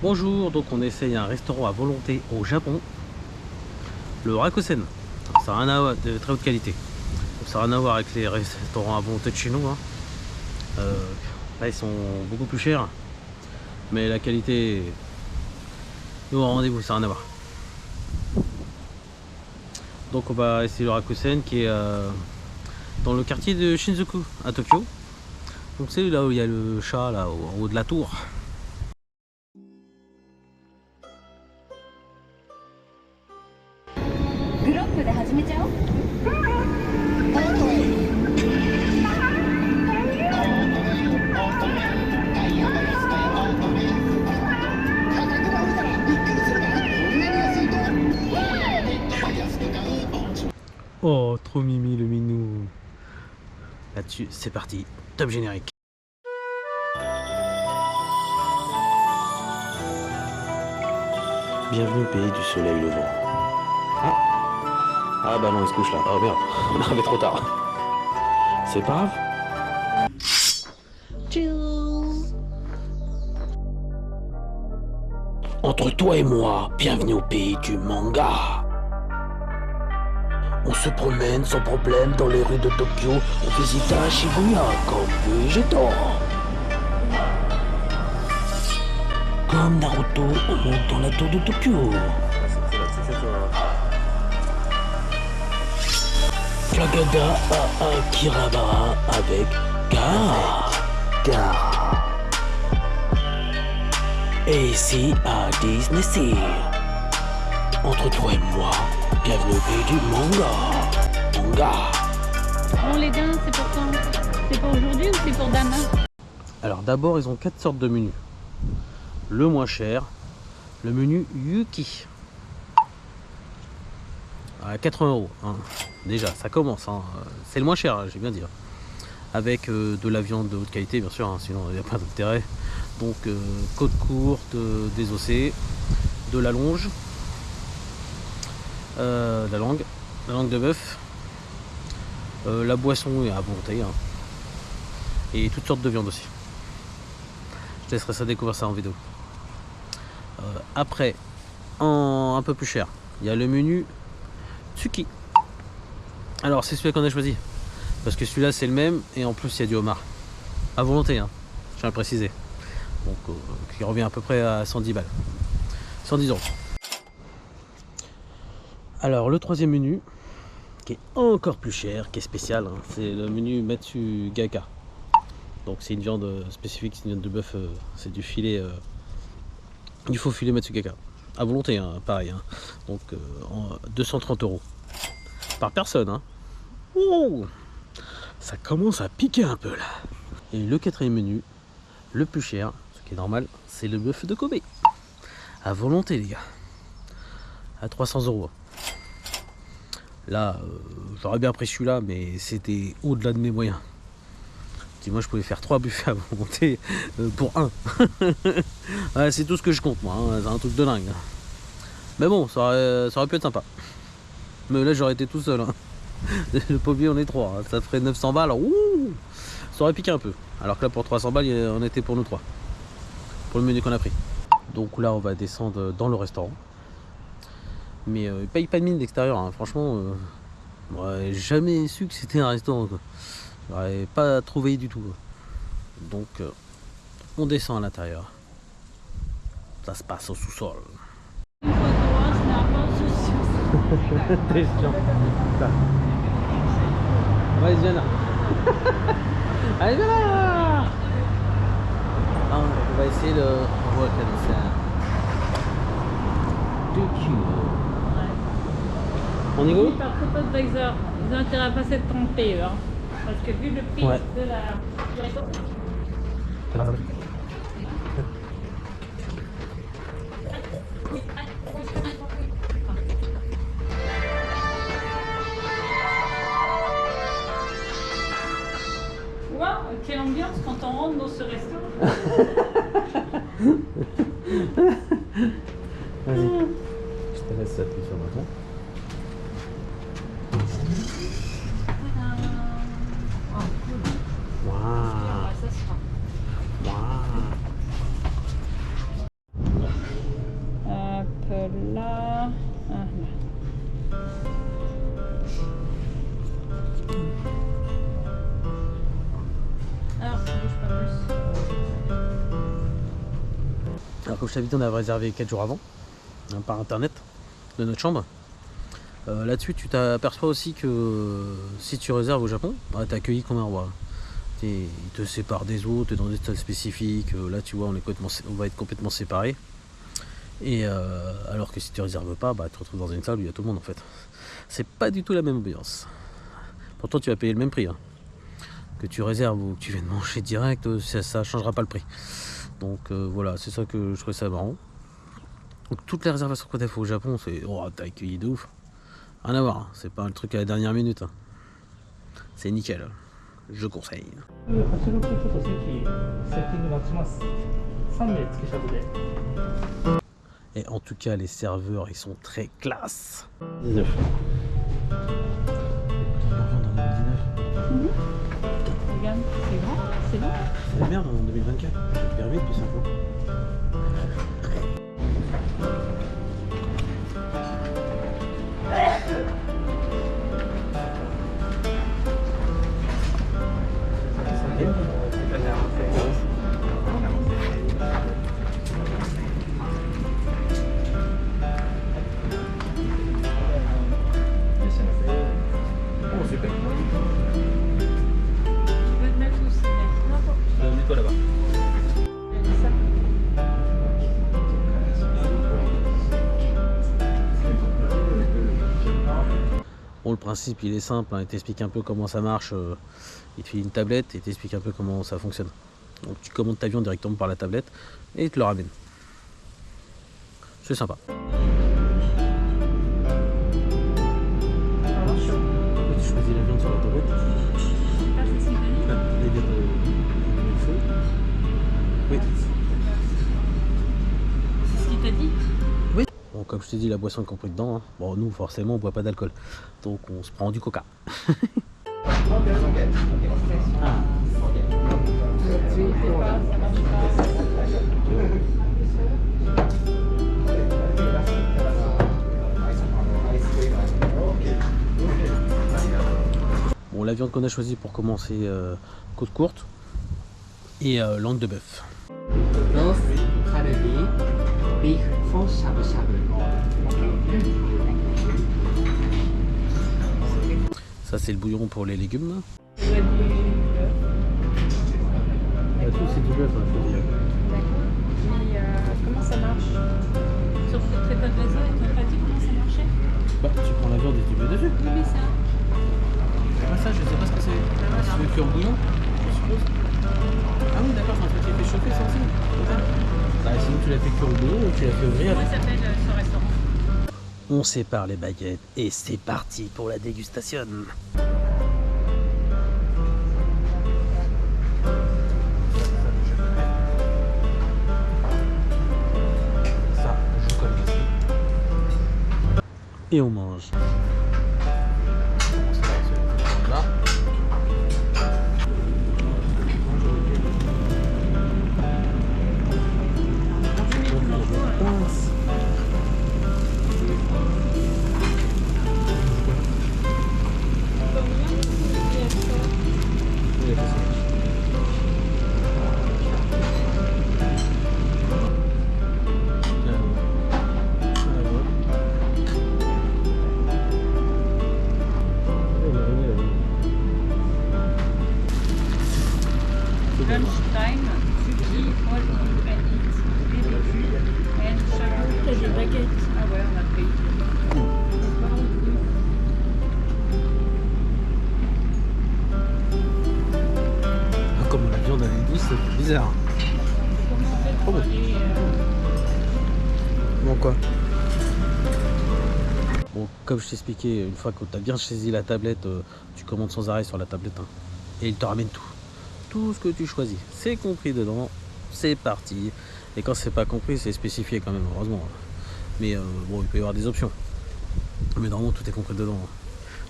Bonjour, donc on essaye un restaurant à volonté au Japon, le Rakusen. Ça n'a rien à voir, de très haute qualité. Donc, ça n'a rien à voir avec les restaurants à volonté de chez nous. Hein. Là ils sont beaucoup plus chers, mais la qualité est au rendez-vous, ça n'a rien à voir. Donc on va essayer le Rakusen qui est dans le quartier de Shinjuku à Tokyo. Donc c'est là où il y a le chat là en haut de la tour. グロップで始めちゃおう。Oh, trop mimi le minou. Là-dessus, c'est parti. Top générique. Bienvenue au pays du soleil levant. Ah bah non, il se couche là. Oh merde, on est arrivé trop tard. C'est pas grave. Entre toi et moi, bienvenue au pays du manga. On se promène sans problème dans les rues de Tokyo. On visite un Shibuya comme Végétor. Comme Naruto, on monte dans la tour de Tokyo. Flagada à Akihabara avec Gaara. Et ici à Disney Sea. Entre toi et moi, bienvenue au pays du manga. Bon, les dents, c'est pour quand? C'est pour aujourd'hui ou c'est pour demain? Alors d'abord, ils ont 4 sortes de menus. Le moins cher, le menu Yuki. À 80 €. Hein. Déjà, ça commence. Hein. C'est le moins cher, hein, j'ai bien dit. Avec de la viande de haute qualité, bien sûr, hein, sinon il n'y a pas d'intérêt. Donc, côte courte, désossée, de la longe, la langue de bœuf, la boisson est à volonté, hein, et toutes sortes de viande aussi. Je te laisserai ça découvrir ça en vidéo. Après, un peu plus cher, il y a le menu Tsuki. Alors c'est celui qu'on a choisi parce que celui-là c'est le même et en plus il y a du homard à volonté, hein, je tiens à le préciser. Donc qui revient à peu près à 110 balles, 110 €. Alors le troisième menu qui est encore plus cher, qui est spécial, hein, c'est le menu Matsugaka. Donc c'est une viande spécifique, c'est une viande de bœuf, c'est du filet, du faux filet Matsugaka à volonté, hein, pareil, hein. Donc 230 € par personne, hein. Oh, ça commence à piquer un peu là. Et le quatrième menu, le plus cher, ce qui est normal, c'est le bœuf de Kobe à volonté, les gars, à 300 €. Là j'aurais bien pris celui-là, mais c'était au-delà de mes moyens. Moi je pouvais faire 3 buffets à volonté pour un. Ouais, c'est tout ce que je compte, moi, hein. C'est un truc de dingue. Mais bon, ça aurait pu être sympa. Mais là j'aurais été tout seul, hein. Le pauvre, on est 3, hein. Ça ferait 900 balles. Ouh, ça aurait piqué un peu. Alors que là pour 300 balles, on était pour nous 3. Pour le menu qu'on a pris. Donc là on va descendre dans le restaurant. Mais il paye pas de mine d'extérieur, hein. Franchement, j'aurais jamais su que c'était un restaurant, quoi. J'aurais pas trouvé du tout. Donc on descend à l'intérieur. Ça se passe au sous-sol. T'es chiant. Vas-y, viens là. Allez, viens là. On va essayer le Volcanissan. On y go? Par TripAdvisor, ils ont intérêt à pas s'être trompés, hein. Parce que vu le prix de la... Wow, quelle ambiance quand on rentre dans ce resto. Vas-y, je te laisse appuyer sur le bouton. Oh, cool. Waouh. Ça sera. Waouh. là. Ah, là. Alors, ça bouge pas plus. Alors comme je t'avais dit, on avait réservé 4 jours avant, hein, par internet, de notre chambre. Là-dessus, tu t'aperçois aussi que si tu réserves au Japon, bah, t'es accueilli comme un roi. Ils te séparent des autres, t'es dans des salles spécifiques. Là, tu vois, on va être complètement séparés. Et alors que si tu réserves pas, bah, tu te retrouves dans une salle où il y a tout le monde en fait. C'est pas du tout la même ambiance. Pourtant, tu vas payer le même prix. Hein. Que tu réserves ou que tu viennes manger direct, ça changera pas le prix. Donc voilà, c'est ça que je trouvais ça marrant. Donc toutes les réservations qu'on a fait au Japon, c'est oh, t'as accueilli de ouf. Rien à voir, hein. C'est pas un truc à la dernière minute. Hein. C'est nickel. Je conseille. Et en tout cas, les serveurs, ils sont très classe. 19. Regarde, c'est grand, c'est long. C'est la merde en 2024. J'ai permis depuis 5 ans. Mets-toi là-bas. Bon, le principe il est simple, hein. Il t'explique un peu comment ça marche. Il te file une tablette et il t'explique un peu comment ça fonctionne. Donc tu commandes ta viande directement par la tablette et il te le ramène. C'est sympa. Tu choisis la viande sur la tablette. Les viandes de feu. Oui. C'est ce qu'il t'a dit? Oui. Bon, comme je t'ai dit, la boisson est compris dedans. Hein. Bon, nous, forcément, on boit pas d'alcool. Donc, on se prend du coca. Bon, la viande qu'on a choisie pour commencer, côte courte et langue de bœuf. Roast kalbi, beef for shabu shabu. Ça, c'est le bouillon pour les légumes. Il doit être du bœuf. Tout, c'est du bœuf. D'accord. Mais comment ça marche? Sur TripAdvisor, ils t'ont pas dit comment ça marchait? Bah, tu prends la viande et tu mets dessus. Oui, mais ça. Ça, je sais pas ce que c'est. Tu veux cuire au bouillon, je suppose. Ah oui, d'accord, c'est un truc qui est fait chauffer, ça aussi. Bah, sinon, tu l'as fait cuire au bouillon ou tu l'as fait ouvrir. Comment il s'appelle ce restaurant? On sépare les baguettes et c'est parti pour la dégustation. Ça, je connais. Et on mange. Là. Lunchtime, sushi, all you can eat, BBQ, and shabu. T'as des baguettes. Ah ouais, on a pris. Ah, comme la viande elle est douce, c'est bizarre. Comment on fait pour Oh. aller Bon quoi. Bon, comme je t'expliquais, une fois que tu as bien saisi la tablette, tu commandes sans arrêt sur la tablette. Hein, et il te ramène tout. Tout ce que tu choisis. C'est compris dedans. C'est parti. Et quand c'est pas compris, c'est spécifié quand même, heureusement. Mais bon, il peut y avoir des options. Mais normalement, tout est compris dedans.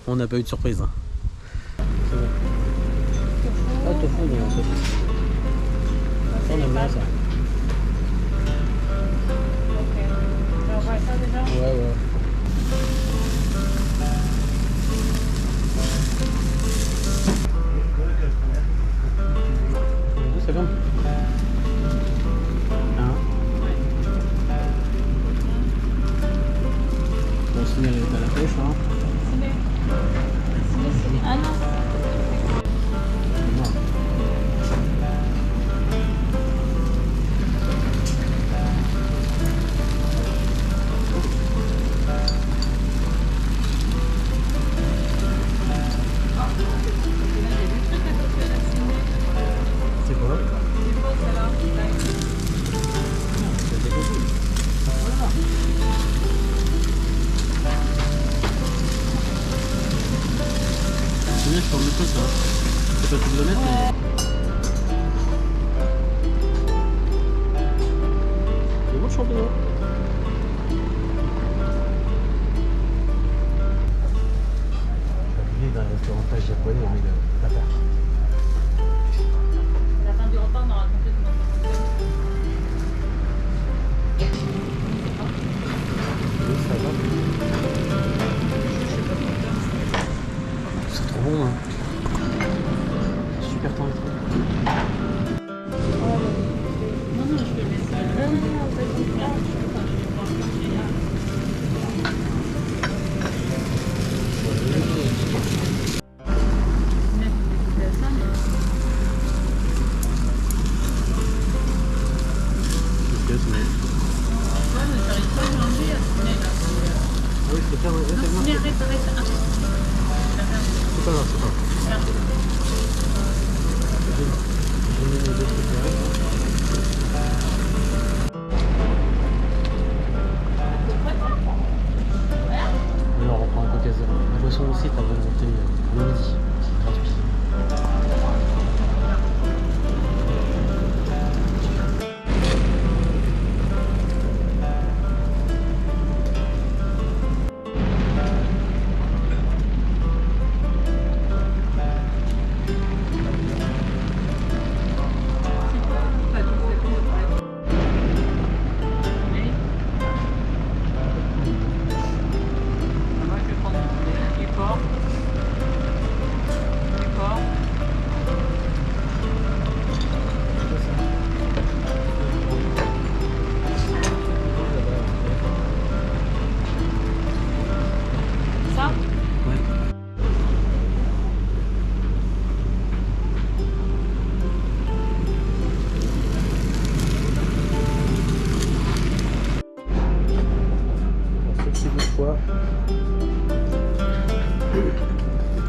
On n'a pas eu de surprise. Hein. C'est bon. Ah, tofu, non, ça. On aime bien ça. Ok. Alors, on va ça déjà. km. C'est bon le champignon. J'ai oublié d'un restaurant japonais, on met le tartare. À la fin du repas, on aura raconté comment ça fonctionne. Oui, ça va. C'est trop bon, hein. Super temps et tout. Non, non, je te laisse. Non, vas-y, là, je vais pas aller voir ce qu'il y a. Même si c'est ça, mais Qu'est-ce que c'est? ouais, mais j'arrive pas à manger à ce point-là. Ah oui, c'est faire. Non, mais arrête. C'est pas grave, c'est pas grave. Je mets les deux trucs derrière. Alors on prend un coca zéro. La boisson aussi, t'as volonté le midi. C'est gratuit.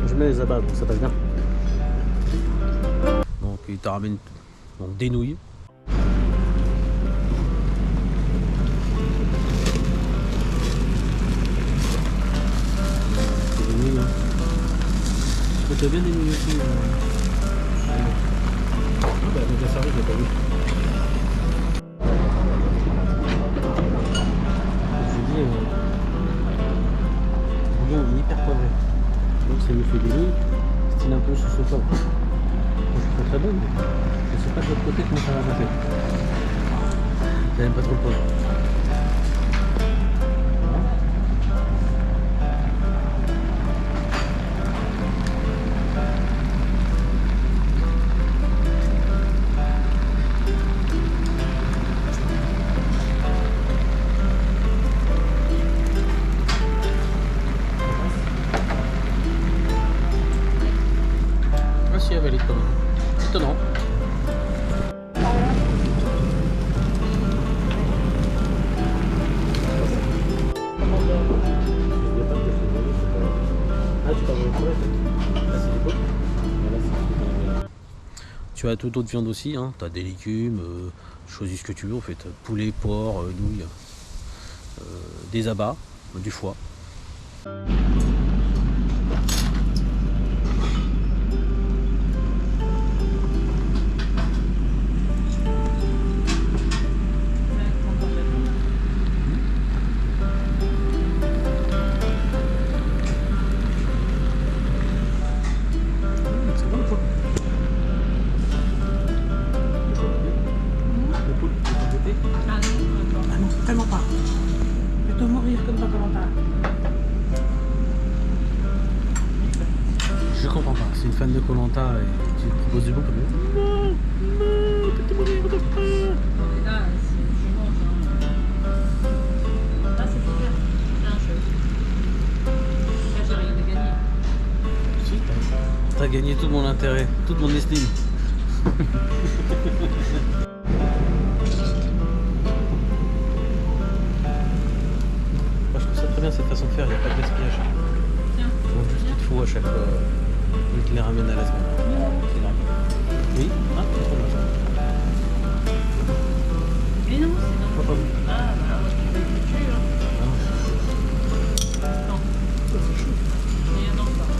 Je mets les abats, donc ça passe bien. Donc il te ramène donc, des nouilles. C'est des nouilles. Hein. T'as bien des nouilles aussi. Ah bah elle m'a déjà servi, je l'ai pas vu. Je vous dis, le bouillon il est hyper poivré. Donc ça me fait des nouilles, style un peu sauce au poivre. C'est très bon, mais je sais pas de l'autre côté comment ça va passer. J'aime pas trop le poivre. Si elle valide quand même. Étonnant. Tu as toute autre viande aussi, hein. Tu as des légumes, choisis ce que tu veux en fait. Poulet, porc, nouilles, des abats, du foie. Vraiment pas. Je vais te mourir comme dans Koh-Lanta. Je comprends pas, c'est une fan de Koh-Lanta et tu te proposes du bon comme non, non, t'es mourir, Et là, je mange. Là, c'est super. C'est un jeu. Là, j'ai rien de gagné. Si, t'as gagné tout mon intérêt, toute mon estime. Moi, je trouve ça très bien cette façon de faire, il n'y a pas de gaspillage. Tiens. Donc, juste il te faut à chaque fois, il te les ramène à la semaine. C'est normal. Oui, ah, c'est trop bien. Mais non, c'est dans Pas vu. Ah, bah, je vais te tuer. Non. Il y en a encore.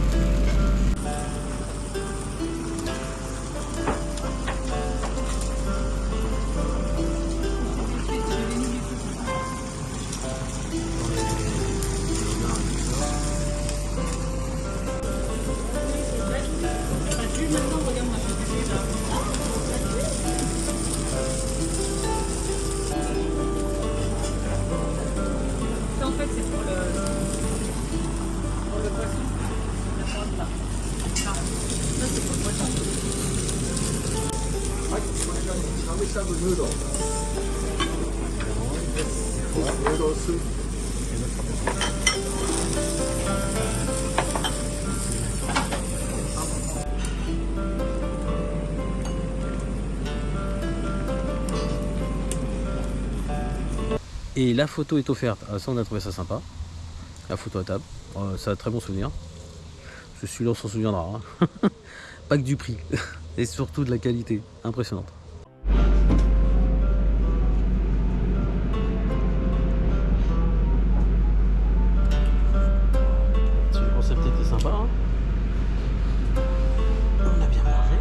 Et la photo est offerte. Ah, ça, on a trouvé ça sympa. La photo à table. Ça a très bon souvenir. Parce que celui-là, on s'en souviendra. Hein. Pas que du prix. Et surtout de la qualité. Impressionnante. Le concept était sympa. Hein. On a bien mangé.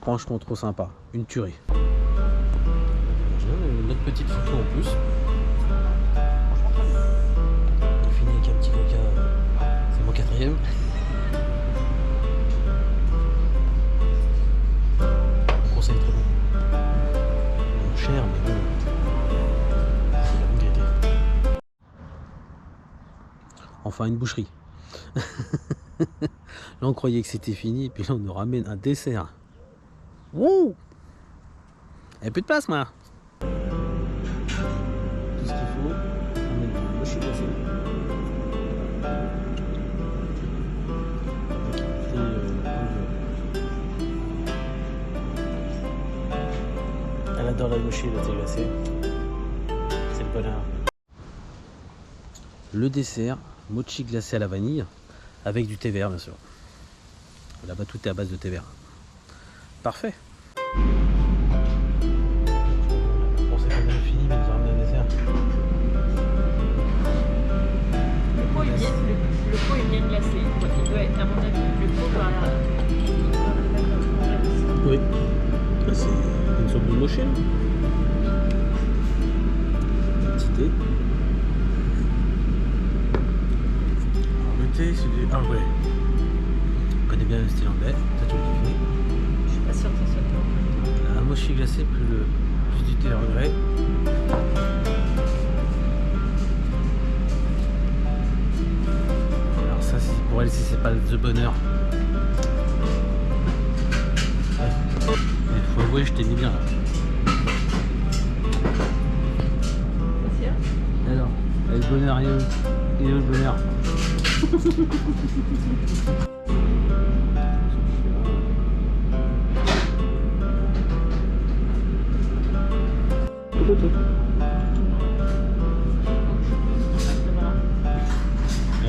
Franchement, trop sympa. Une tuerie. Notre petite photo en plus. Franchement très bien. On finit avec un petit coca. C'est mon 4e. Le conseil est très bon. Bon, cher mais bon. C'est la bonne qualité. Enfin une boucherie. Là on croyait que c'était fini. Puis là on nous ramène un dessert. Wouh! Il n'y a plus de place moi. Elle adore la mochi, le thé glacé. C'est le bonheur. Le dessert, mochi glacé à la vanille, avec du thé vert bien sûr. Là-bas tout est à base de thé vert. Parfait. Bon, c'est pas bien fini, mais ils nous ont ramené un dessert. Le pot est bien glacé. Il doit être, à mon avis, le pot doit. Oui. C'est une sorte de mochi. Petit thé. Alors, le thé, c'est du Earl Grey. On connaît bien le style anglais. C'est tout le kiffé. Je suis pas sûre que ça soit bon. Un mochi glacé plus du thé Earl Grey. Alors ça, pour elle, si c'est pas le bonheur. Il faut avouer, je t'ai mis bien là. Alors, le bonheur, il est où le bonheur?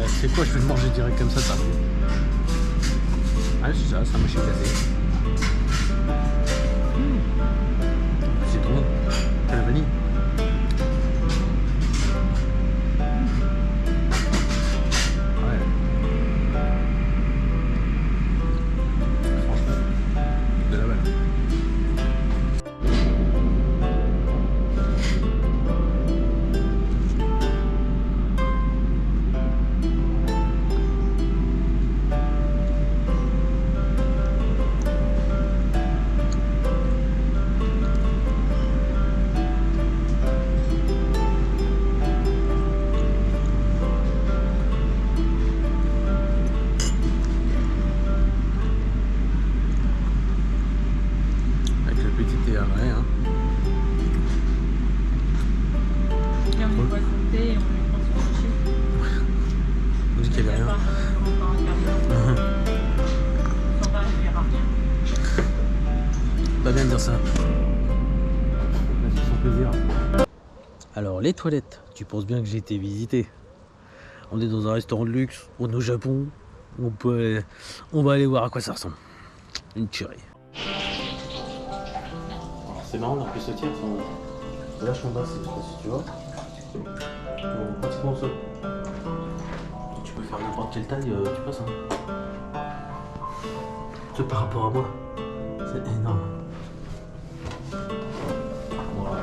C'est quoi, je vais le manger direct comme ça, t'as vu? Ah, c'est ça, c'est un mochi glacé. C'est trop bon. C'est la vanille. Ouais. Franchement, de la valeur. Pas bien de dire ça. Merci, sans plaisir. Alors les toilettes, tu penses bien que j'ai été visité. On est dans un restaurant de luxe, on est au Japon, on va aller voir à quoi ça ressemble. Une tuerie. C'est marrant, on a pu se tirer, sont vachement bas, je sais pas si tu vois. Bon, pratiquement au sol. Tu peux faire n'importe quelle taille, tu passes. Hein. C'est par rapport à moi, c'est énorme. Voilà.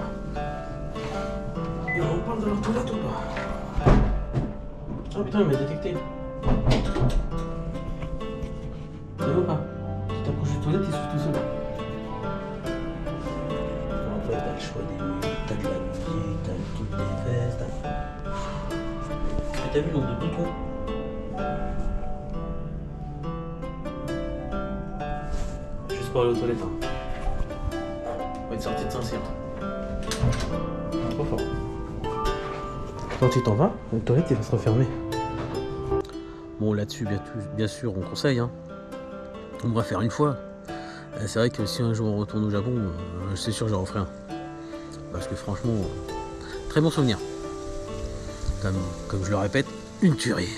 Et on parle de leur toilette ou pas? Oh putain, il m'a détecté. Ça va pas? Tu t'approches des toilettes, il se tout seul. Après, t'as le choix des... T'as de la musique, t'as toutes des fesses, t'as vu le nombre de boutons? Juste pour aller aux toilettes. Hein. une sortie de Saint-Cyr. Trop fort. Quand tu t'en vas, le toilette il va se refermer. Bon là-dessus bien sûr on conseille hein. On va faire une fois. C'est vrai que si un jour on retourne au Japon, c'est sûr que j'en referai un. Parce que franchement, très bon souvenir. Comme je le répète, une tuerie.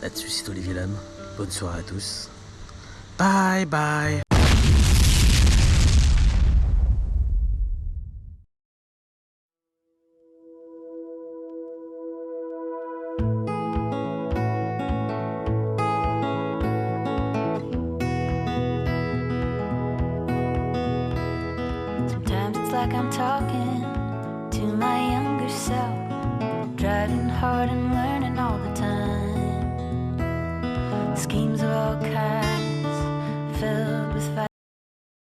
Là-dessus c'est Olivier Lame. Bonne soirée à tous. Bye bye. Sometimes it's like I'm talking to my younger self, driving hard and learning all the time. Schemes of all kinds filled with fire.